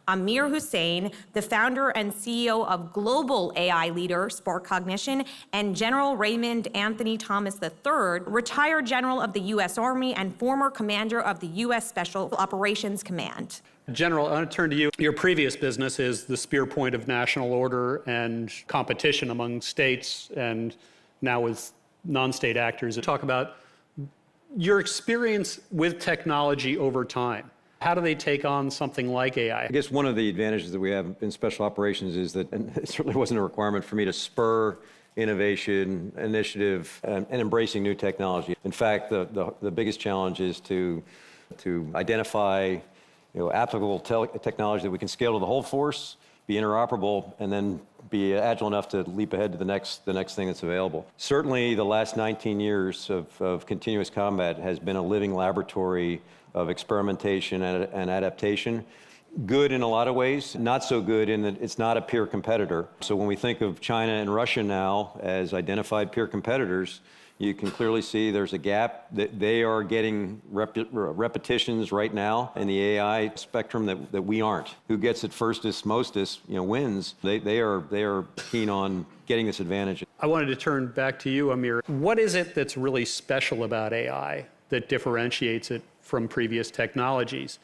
Amir Husain, the founder and CEO of global AI leader SparkCognition, and General Raymond Anthony Thomas III, retired general of the U.S. Army and former commander of the U.S. Special Operations Command. General, I want to turn to you. Your previous business is the spear point of national order and competition among states and now with non-state actors. Talk about your experience with technology over time. How do they take on something like AI? I guess one of the advantages that we have in special operations is that, and it certainly wasn't a requirement for me to spur innovation, initiative, and embracing new technology. In fact, the biggest challenge is to identify applicable technology that we can scale to the whole force, be interoperable, and then be agile enough to leap ahead to the next thing that's available. Certainly, the last 19 years of continuous combat has been a living laboratory of experimentation and adaptation. Good in a lot of ways, not so good in that it's not a peer competitor. So when we think of China and Russia now as identified peer competitors, you can clearly see there's a gap. That they are getting repetitions right now in the AI spectrum that we aren't. Who gets it firstest, mostest, wins. They are keen on getting this advantage. I wanted to turn back to you, Amir. What is it that's really special about AI that differentiates it from previous technologies?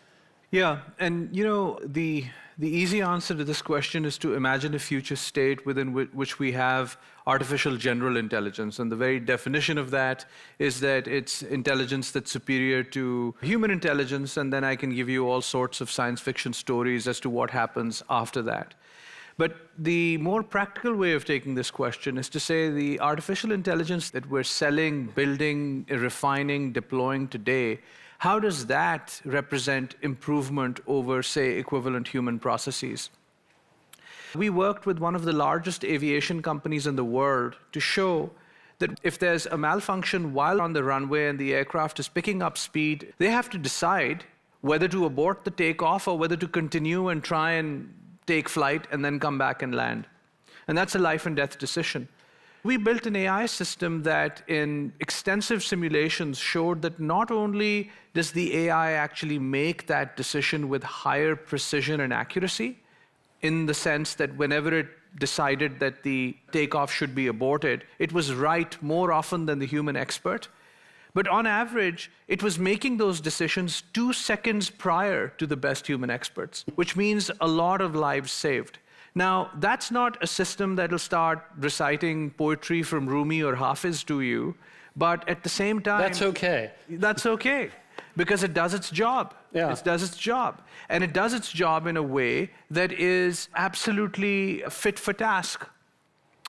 Yeah, and the easy answer to this question is to imagine a future state within which we have artificial general intelligence. And the very definition of that is that it's intelligence that's superior to human intelligence, and then I can give you all sorts of science fiction stories as to what happens after that. But the more practical way of taking this question is to say the artificial intelligence that we're selling, building, refining, deploying today, how does that represent improvement over, say, equivalent human processes? We worked with one of the largest aviation companies in the world to show that if there's a malfunction while on the runway and the aircraft is picking up speed, they have to decide whether to abort the takeoff or whether to continue and try and take flight and then come back and land. And that's a life and death decision. We built an AI system that in extensive simulations showed that not only does the AI actually make that decision with higher precision and accuracy, in the sense that whenever it decided that the takeoff should be aborted, it was right more often than the human expert. But on average, it was making those decisions 2 seconds prior to the best human experts, which means a lot of lives saved. Now, that's not a system that'll start reciting poetry from Rumi or Hafiz to you, but at the same time... That's okay. That's okay, because it does its job. Yeah. It does its job. And it does its job in a way that is absolutely fit for task.